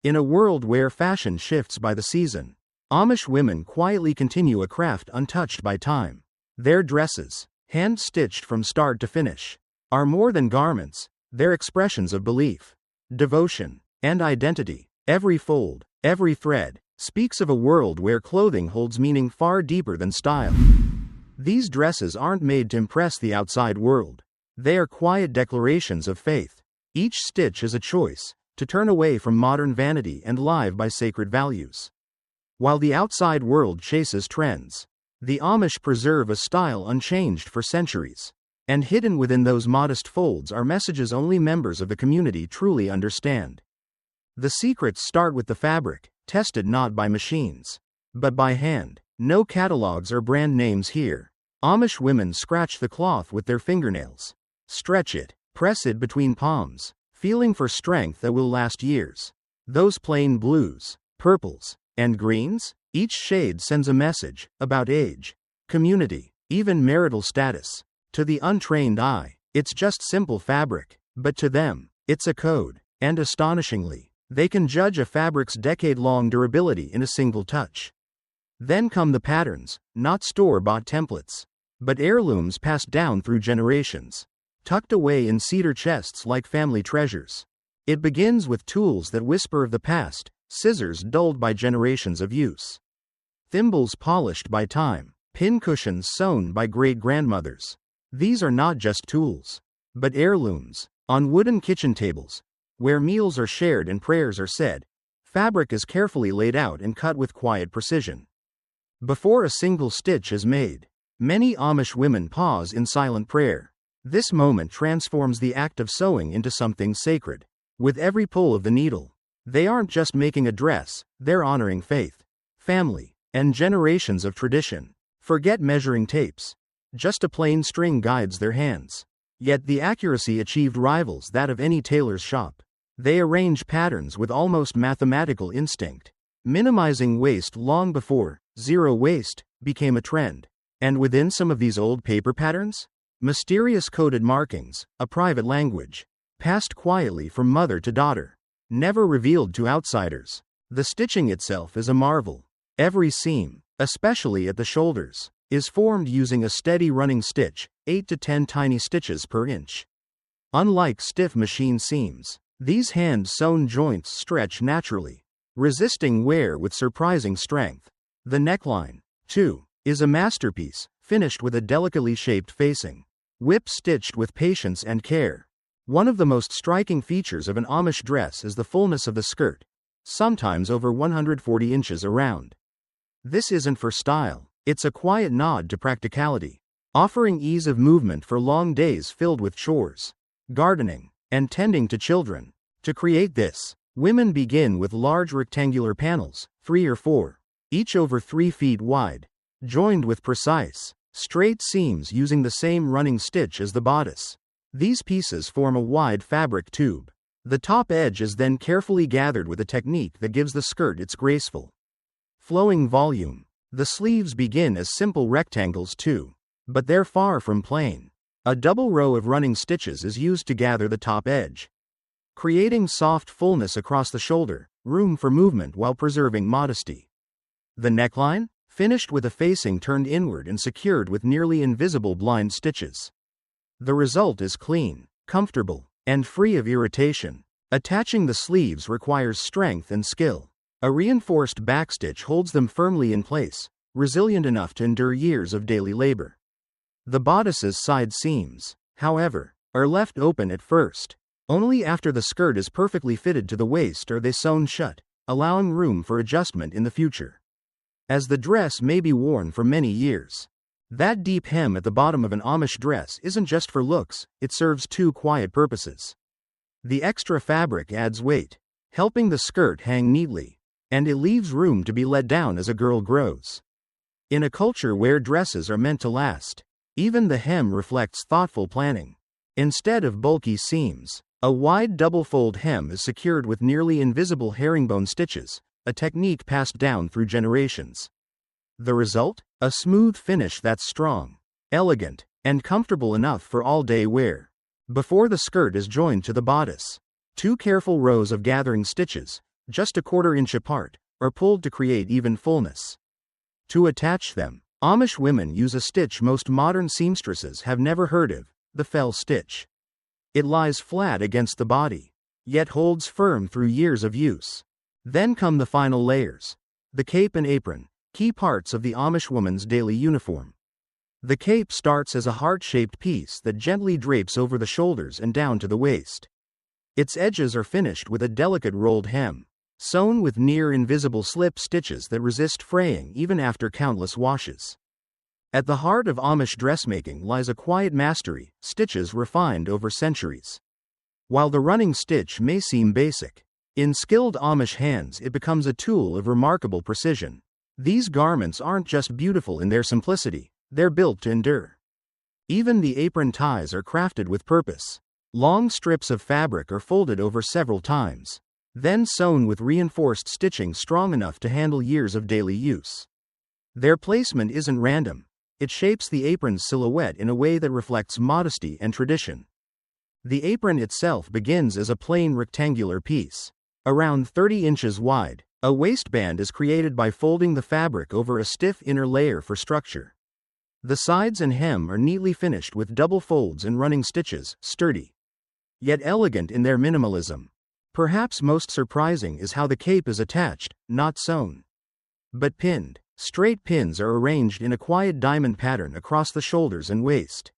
In a world where fashion shifts by the season, Amish women quietly continue a craft untouched by time. Their dresses, hand-stitched from start to finish, are more than garments, they're expressions of belief, devotion, and identity. Every fold, every thread, speaks of a world where clothing holds meaning far deeper than style. These dresses aren't made to impress the outside world. They are quiet declarations of faith. Each stitch is a choice, to turn away from modern vanity and live by sacred values. While the outside world chases trends, the Amish preserve a style unchanged for centuries. And hidden within those modest folds are messages only members of the community truly understand. The secrets start with the fabric, tested not by machines, but by hand. No catalogs or brand names here. Amish women scratch the cloth with their fingernails, stretch it, press it between palms, feeling for strength that will last years. Those plain blues, purples, and greens, each shade sends a message about age, community, even marital status. To the untrained eye, it's just simple fabric, but to them, it's a code, and astonishingly, they can judge a fabric's decade-long durability in a single touch. Then come the patterns, not store-bought templates, but heirlooms passed down through generations, tucked away in cedar chests like family treasures. It begins with tools that whisper of the past, scissors dulled by generations of use, thimbles polished by time, pincushions sewn by great-grandmothers. These are not just tools, but heirlooms. On wooden kitchen tables, where meals are shared and prayers are said, fabric is carefully laid out and cut with quiet precision. Before a single stitch is made, many Amish women pause in silent prayer. This moment transforms the act of sewing into something sacred. With every pull of the needle, they aren't just making a dress, they're honoring faith, family, and generations of tradition. Forget measuring tapes. Just a plain string guides their hands. Yet the accuracy achieved rivals that of any tailor's shop. They arrange patterns with almost mathematical instinct, minimizing waste long before zero waste became a trend. And within some of these old paper patterns, mysterious coded markings, a private language, passed quietly from mother to daughter, never revealed to outsiders. The stitching itself is a marvel. Every seam, especially at the shoulders, is formed using a steady running stitch, 8 to 10 tiny stitches per inch. Unlike stiff machine seams, these hand-sewn joints stretch naturally, resisting wear with surprising strength. The neckline, too, is a masterpiece, finished with a delicately shaped facing, whip-stitched with patience and care. One of the most striking features of an Amish dress is the fullness of the skirt, sometimes over 140 inches around. This isn't for style, it's a quiet nod to practicality, offering ease of movement for long days filled with chores, gardening, and tending to children. To create this, women begin with large rectangular panels, 3 or 4, each over 3 feet wide, joined with precise, straight seams using the same running stitch as the bodice. These pieces form a wide fabric tube. The top edge is then carefully gathered with a technique that gives the skirt its graceful, flowing volume. The sleeves begin as simple rectangles too, but they're far from plain. A double row of running stitches is used to gather the top edge, creating soft fullness across the shoulder, room for movement while preserving modesty. The neckline, finished with a facing turned inward and secured with nearly invisible blind stitches. The result is clean, comfortable, and free of irritation. Attaching the sleeves requires strength and skill. A reinforced backstitch holds them firmly in place, resilient enough to endure years of daily labor. The bodice's side seams, however, are left open at first. Only after the skirt is perfectly fitted to the waist are they sewn shut, allowing room for adjustment in the future, as the dress may be worn for many years. That deep hem at the bottom of an Amish dress isn't just for looks, it serves 2 quiet purposes. The extra fabric adds weight, helping the skirt hang neatly, and it leaves room to be let down as a girl grows. In a culture where dresses are meant to last, even the hem reflects thoughtful planning. Instead of bulky seams, a wide double-fold hem is secured with nearly invisible herringbone stitches, a technique passed down through generations. The result? A smooth finish that's strong, elegant, and comfortable enough for all-day wear. Before the skirt is joined to the bodice, 2 careful rows of gathering stitches, just a quarter-inch apart, or pulled to create even fullness. To attach them, Amish women use a stitch most modern seamstresses have never heard of, the fell stitch. It lies flat against the body, yet holds firm through years of use. Then come the final layers. The cape and apron, key parts of the Amish woman's daily uniform. The cape starts as a heart-shaped piece that gently drapes over the shoulders and down to the waist. Its edges are finished with a delicate rolled hem, sewn with near-invisible slip stitches that resist fraying even after countless washes. At the heart of Amish dressmaking lies a quiet mastery, stitches refined over centuries. While the running stitch may seem basic, in skilled Amish hands it becomes a tool of remarkable precision. These garments aren't just beautiful in their simplicity, they're built to endure. Even the apron ties are crafted with purpose. Long strips of fabric are folded over several times, then sewn with reinforced stitching strong enough to handle years of daily use. Their placement isn't random. It shapes the apron's silhouette in a way that reflects modesty and tradition. The apron itself begins as a plain rectangular piece, around 30 inches wide. A waistband is created by folding the fabric over a stiff inner layer for structure. The sides and hem are neatly finished with double folds and running stitches, sturdy, yet elegant in their minimalism. Perhaps most surprising is how the cape is attached, not sewn, but pinned. Straight pins are arranged in a quiet diamond pattern across the shoulders and waist.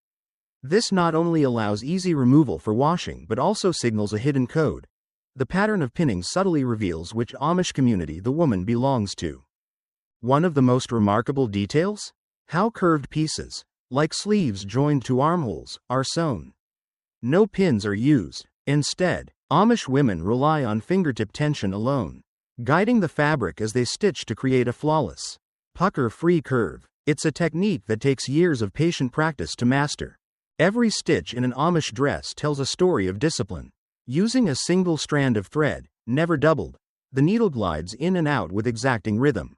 This not only allows easy removal for washing but also signals a hidden code. The pattern of pinning subtly reveals which Amish community the woman belongs to. One of the most remarkable details? How curved pieces, like sleeves joined to armholes, are sewn. No pins are used. Instead, Amish women rely on fingertip tension alone, guiding the fabric as they stitch to create a flawless, pucker-free curve. It's a technique that takes years of patient practice to master. Every stitch in an Amish dress tells a story of discipline. Using a single strand of thread, never doubled, the needle glides in and out with exacting rhythm.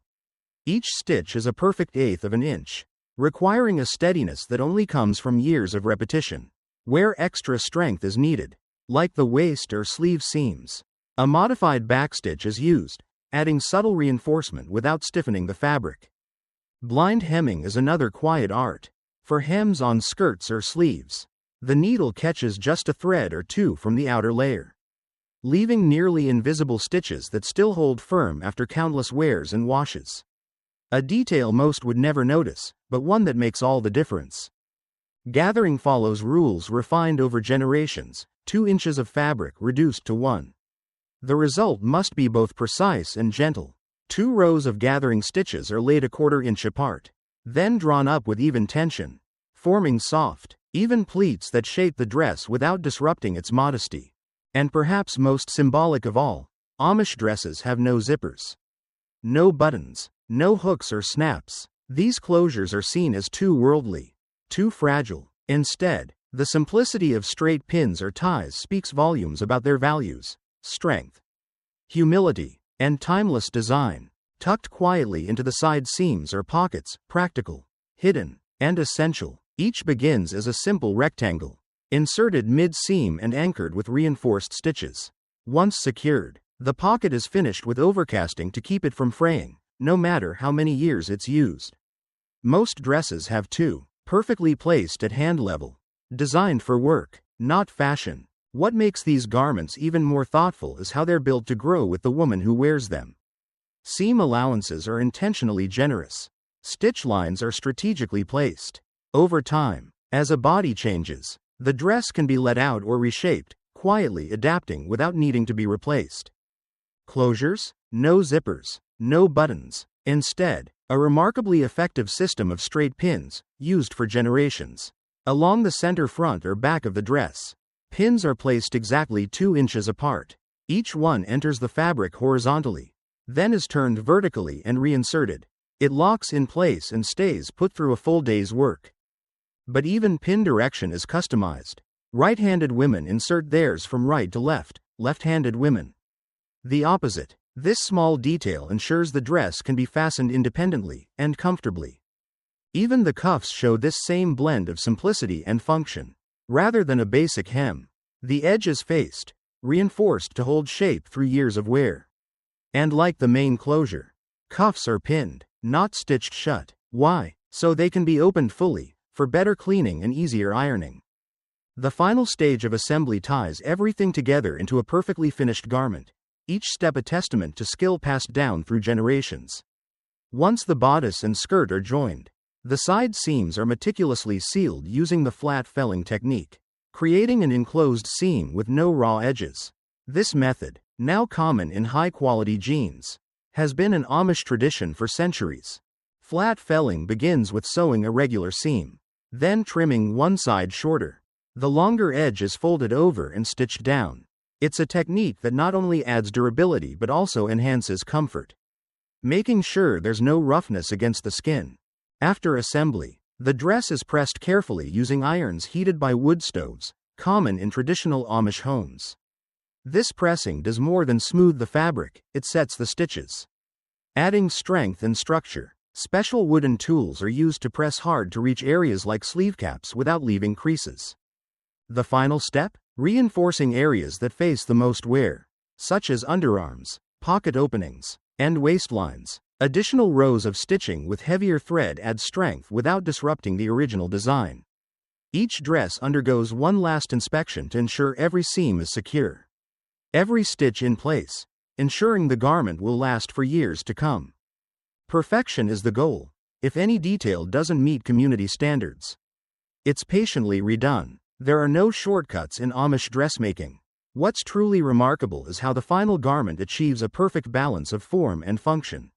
Each stitch is a perfect eighth of an inch, requiring a steadiness that only comes from years of repetition. Where extra strength is needed, like the waist or sleeve seams, a modified backstitch is used, adding subtle reinforcement without stiffening the fabric. Blind hemming is another quiet art. For hems on skirts or sleeves, the needle catches just a thread or two from the outer layer, leaving nearly invisible stitches that still hold firm after countless wears and washes. A detail most would never notice, but one that makes all the difference. Gathering follows rules refined over generations, 2 inches of fabric reduced to 1. The result must be both precise and gentle. 2 rows of gathering stitches are laid a quarter-inch apart, then drawn up with even tension, forming soft, even pleats that shape the dress without disrupting its modesty. And perhaps most symbolic of all, Amish dresses have no zippers, no buttons, no hooks or snaps. These closures are seen as too worldly, too fragile. Instead, the simplicity of straight pins or ties speaks volumes about their values, strength, humility, and timeless design. Tucked quietly into the side seams or pockets, practical, hidden, and essential. Each begins as a simple rectangle, inserted mid-seam and anchored with reinforced stitches. Once secured, the pocket is finished with overcasting to keep it from fraying, no matter how many years it's used. Most dresses have 2, perfectly placed at hand level, designed for work, not fashion. What makes these garments even more thoughtful is how they're built to grow with the woman who wears them. Seam allowances are intentionally generous. Stitch lines are strategically placed. Over time, as a body changes, the dress can be let out or reshaped, quietly adapting without needing to be replaced. Closures? No zippers, no buttons. Instead, a remarkably effective system of straight pins, used for generations. Along the center front or back of the dress, pins are placed exactly 2 inches apart. Each one enters the fabric horizontally, then is turned vertically and reinserted. It locks in place and stays put through a full day's work. But even pin direction is customized. Right-handed women insert theirs from right to left, left-handed women the opposite. This small detail ensures the dress can be fastened independently and comfortably. Even the cuffs show this same blend of simplicity and function. Rather than a basic hem, the edge is faced, reinforced to hold shape through years of wear. And like the main closure, cuffs are pinned, not stitched shut. Why? So they can be opened fully, for better cleaning and easier ironing. The final stage of assembly ties everything together into a perfectly finished garment, each step a testament to skill passed down through generations. Once the bodice and skirt are joined, the side seams are meticulously sealed using the flat felling technique, creating an enclosed seam with no raw edges. This method, now common in high-quality jeans, has been an Amish tradition for centuries. Flat felling begins with sewing a regular seam, then trimming one side shorter. The longer edge is folded over and stitched down. It's a technique that not only adds durability but also enhances comfort, making sure there's no roughness against the skin. After assembly, the dress is pressed carefully using irons heated by wood stoves, common in traditional Amish homes. This pressing does more than smooth the fabric, it sets the stitches, adding strength and structure. Special wooden tools are used to press hard to reach areas like sleeve caps without leaving creases. The final step? Reinforcing areas that face the most wear, such as underarms, pocket openings, and waistlines. Additional rows of stitching with heavier thread add strength without disrupting the original design. Each dress undergoes one last inspection to ensure every seam is secure, every stitch in place, ensuring the garment will last for years to come. Perfection is the goal. If any detail doesn't meet community standards, it's patiently redone. There are no shortcuts in Amish dressmaking. What's truly remarkable is how the final garment achieves a perfect balance of form and function.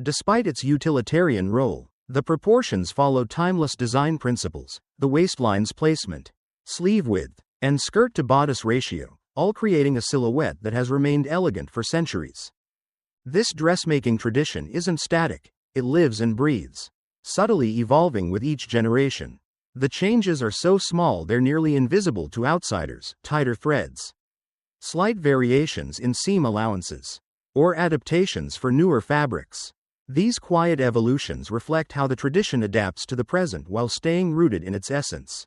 Despite its utilitarian role, the proportions follow timeless design principles: the waistline's placement, sleeve width, and skirt-to-bodice ratio, all creating a silhouette that has remained elegant for centuries. This dressmaking tradition isn't static, it lives and breathes, subtly evolving with each generation. The changes are so small they're nearly invisible to outsiders: tighter threads, slight variations in seam allowances, or adaptations for newer fabrics. These quiet evolutions reflect how the tradition adapts to the present while staying rooted in its essence.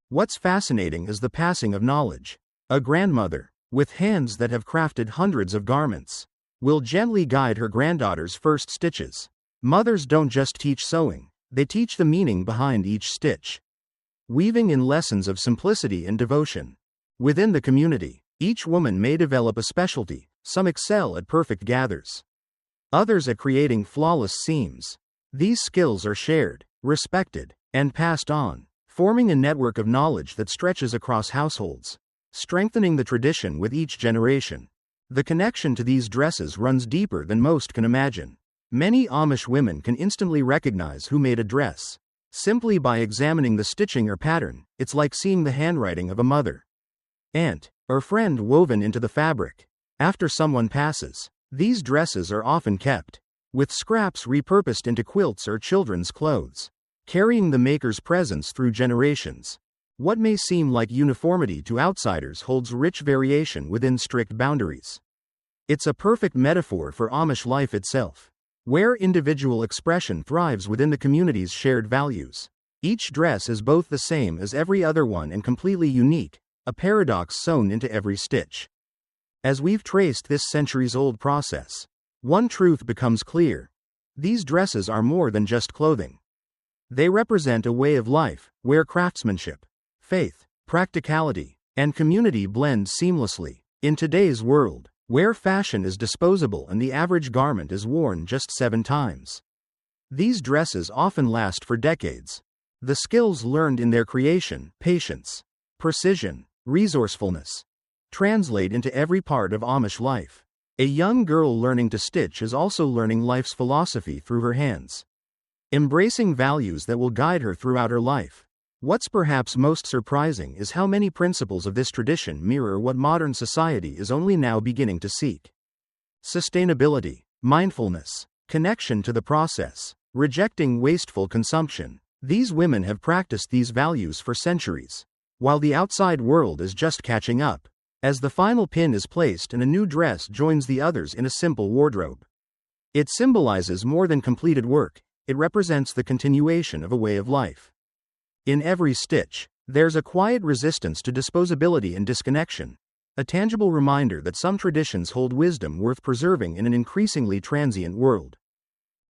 What's fascinating is the passing of knowledge. A grandmother, with hands that have crafted hundreds of garments, will gently guide her granddaughter's first stitches. Mothers don't just teach sewing, they teach the meaning behind each stitch, weaving in lessons of simplicity and devotion. Within the community, each woman may develop a specialty. Some excel at perfect gathers, others at creating flawless seams. These skills are shared, respected, and passed on, forming a network of knowledge that stretches across households, strengthening the tradition with each generation. The connection to these dresses runs deeper than most can imagine. Many Amish women can instantly recognize who made a dress, simply by examining the stitching or pattern. It's like seeing the handwriting of a mother, aunt, or friend woven into the fabric. After someone passes, these dresses are often kept, with scraps repurposed into quilts or children's clothes, carrying the maker's presence through generations. What may seem like uniformity to outsiders holds rich variation within strict boundaries. It's a perfect metaphor for Amish life itself, where individual expression thrives within the community's shared values. Each dress is both the same as every other one and completely unique, a paradox sewn into every stitch. As we've traced this centuries-old process, one truth becomes clear: these dresses are more than just clothing. They represent a way of life, where craftsmanship, faith, practicality, and community blend seamlessly. In today's world, where fashion is disposable and the average garment is worn just 7 times, these dresses often last for decades. The skills learned in their creation, patience, precision, resourcefulness, translate into every part of Amish life. A young girl learning to stitch is also learning life's philosophy through her hands, embracing values that will guide her throughout her life. What's perhaps most surprising is how many principles of this tradition mirror what modern society is only now beginning to seek: sustainability, mindfulness, connection to the process, rejecting wasteful consumption. These women have practiced these values for centuries, while the outside world is just catching up. As the final pin is placed and a new dress joins the others in a simple wardrobe, it symbolizes more than completed work. It represents the continuation of a way of life. In every stitch, there's a quiet resistance to disposability and disconnection, a tangible reminder that some traditions hold wisdom worth preserving in an increasingly transient world.